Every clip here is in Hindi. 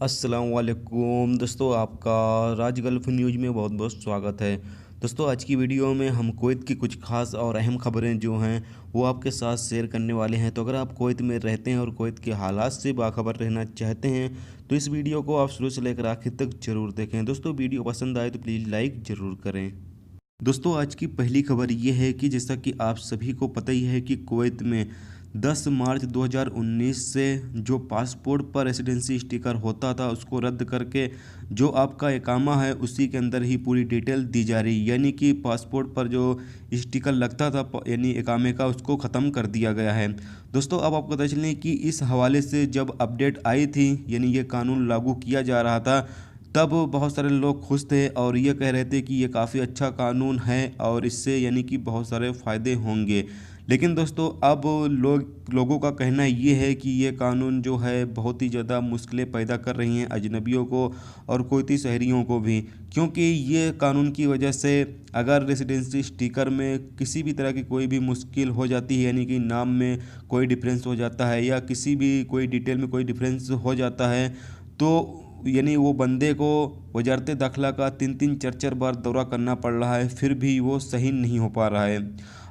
अस्सलाम वालेकुम दोस्तों, आपका राज गल्फ न्यूज़ में बहुत बहुत स्वागत है। दोस्तों, आज की वीडियो में हम कुवैत की कुछ खास और अहम खबरें जो हैं वो आपके साथ शेयर करने वाले हैं। तो अगर आप कुवैत में रहते हैं और कुवैत के हालात से बाखबर रहना चाहते हैं तो इस वीडियो को आप शुरू से लेकर आखिर तक ज़रूर देखें। दोस्तों, वीडियो पसंद आए तो प्लीज़ लाइक ज़रूर करें। दोस्तों, आज की पहली खबर ये है कि जैसा कि आप सभी को पता ही है कि कुवैत में 10 मार्च 2019 से जो पासपोर्ट पर रेसिडेंसी स्टिकर होता था उसको रद्द करके जो आपका इकामा है उसी के अंदर ही पूरी डिटेल दी जा रही, यानी कि पासपोर्ट पर जो स्टिकर लगता था यानी इकामे का, उसको ख़त्म कर दिया गया है। दोस्तों, अब आपको पता चलें कि इस हवाले से जब अपडेट आई थी यानी ये कानून लागू किया जा रहा था तब बहुत सारे लोग खुश थे और ये कह रहे थे कि ये काफ़ी अच्छा कानून है और इससे यानी कि बहुत सारे फ़ायदे होंगे। लेकिन दोस्तों, अब लोगों का कहना ये है कि ये कानून जो है बहुत ही ज़्यादा मुश्किलें पैदा कर रही हैं अजनबियों को और कुवैती शहरियों को भी, क्योंकि ये कानून की वजह से अगर रेसिडेंसी स्टिकर में किसी भी तरह की कोई भी मुश्किल हो जाती है, यानी कि नाम में कोई डिफरेंस हो जाता है या किसी भी कोई डिटेल में कोई डिफरेंस हो जाता है, तो यानी वो बंदे को वजारत दाखिला का 3-4 बार दौरा करना पड़ रहा है, फिर भी वो सही नहीं हो पा रहा है।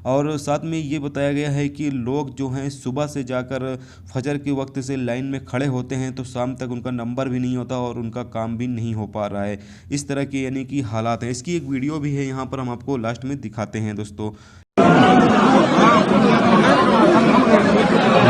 और साथ में ये बताया गया है कि लोग जो हैं सुबह से जाकर फजर के वक्त से लाइन में खड़े होते हैं तो शाम तक उनका नंबर भी नहीं होता और उनका काम भी नहीं हो पा रहा है। इस तरह के यानी कि हालात हैं। इसकी एक वीडियो भी है, यहाँ पर हम आपको लास्ट में दिखाते हैं दोस्तों।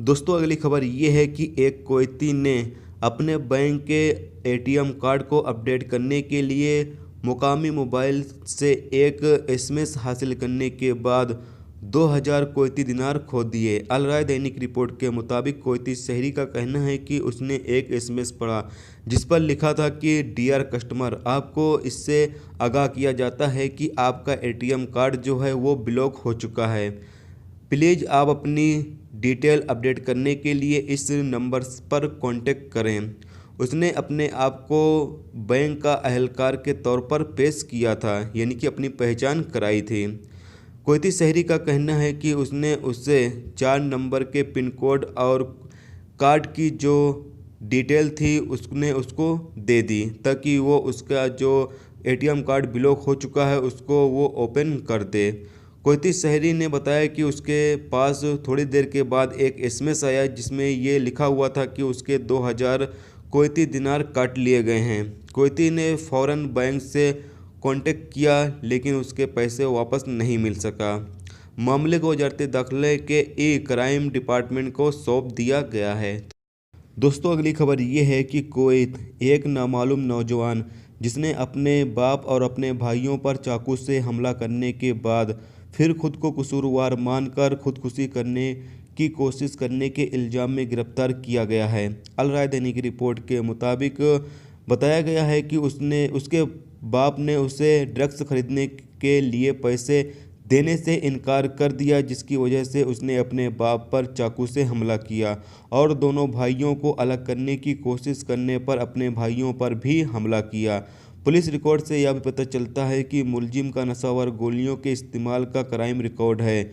दोस्तों, अगली खबर ये है कि एक कुवैती ने अपने बैंक के एटीएम कार्ड को अपडेट करने के लिए मुकामी मोबाइल से एक एसएमएस हासिल करने के बाद 2000 कुवैती दिनार खो दिए। अल राय दैनिक रिपोर्ट के मुताबिक कुवैती शहरी का कहना है कि उसने एक एसएमएस पढ़ा जिस पर लिखा था कि डियर कस्टमर, आपको इससे आगाह किया जाता है कि आपका एटीएम कार्ड जो है वो ब्लॉक हो चुका है। प्लीज़ आप अपनी डिटेल अपडेट करने के लिए इस नंबर पर कांटेक्ट करें। उसने अपने आप को बैंक का अहलकार के तौर पर पेश किया था, यानी कि अपनी पहचान कराई थी। कुवैती शहरी का कहना है कि उसने उससे 4 नंबर के पिन कोड और कार्ड की जो डिटेल थी उसने उसको दे दी ताकि वो उसका जो एटीएम कार्ड ब्लॉक हो चुका है उसको वो ओपन कर दे। कुवैती शहरी ने बताया कि उसके पास थोड़ी देर के बाद एक एसएमएस आया जिसमें ये लिखा हुआ था कि उसके 2000 कुवैती दिनार काट लिए गए हैं। कुवैती ने फ़ौरन बैंक से कांटेक्ट किया लेकिन उसके पैसे वापस नहीं मिल सका। मामले को वजारत दाखिले के क्राइम डिपार्टमेंट को सौंप दिया गया है। दोस्तों, अगली खबर ये है कि कुवैत एक नामालूम नौजवान जिसने अपने बाप और अपने भाइयों पर चाकू से हमला करने के बाद फिर खुद को कसूरवार मानकर खुदकुशी करने की कोशिश करने के इल्ज़ाम में गिरफ्तार किया गया है। अल राय दैनिक की रिपोर्ट के मुताबिक बताया गया है कि उसके बाप ने उसे ड्रग्स खरीदने के लिए पैसे देने से इनकार कर दिया, जिसकी वजह से उसने अपने बाप पर चाकू से हमला किया और दोनों भाइयों को अलग करने की कोशिश करने पर अपने भाइयों पर भी हमला किया। पुलिस रिकॉर्ड से यह भी पता चलता है कि मुलजिम का नशावर गोलियों के इस्तेमाल का क्राइम रिकॉर्ड है।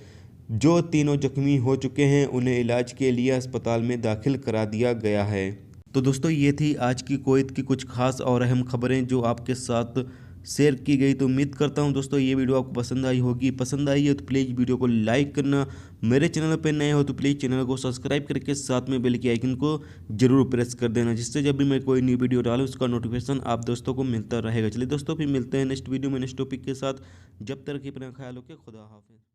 जो तीनों जख्मी हो चुके हैं उन्हें इलाज के लिए अस्पताल में दाखिल करा दिया गया है। तो दोस्तों, ये थी आज की कुवैत की कुछ खास और अहम खबरें जो आपके साथ शेयर की गई। तो उम्मीद करता हूँ दोस्तों ये वीडियो आपको पसंद आई होगी। पसंद आई है तो प्लीज़ वीडियो को लाइक करना, मेरे चैनल पर नए हो तो प्लीज़ चैनल को सब्सक्राइब करके साथ में बेल के आइकन को जरूर प्रेस कर देना, जिससे जब भी मैं कोई न्यू वीडियो डालूँ उसका नोटिफिकेशन आप दोस्तों को मिलता रहेगा। चलिए दोस्तों फिर मिलते हैं नेक्स्ट वीडियो में नेक्स्ट टॉपिक के साथ। जब तक अपना ख्याल रखें, खुदा हाफिज़।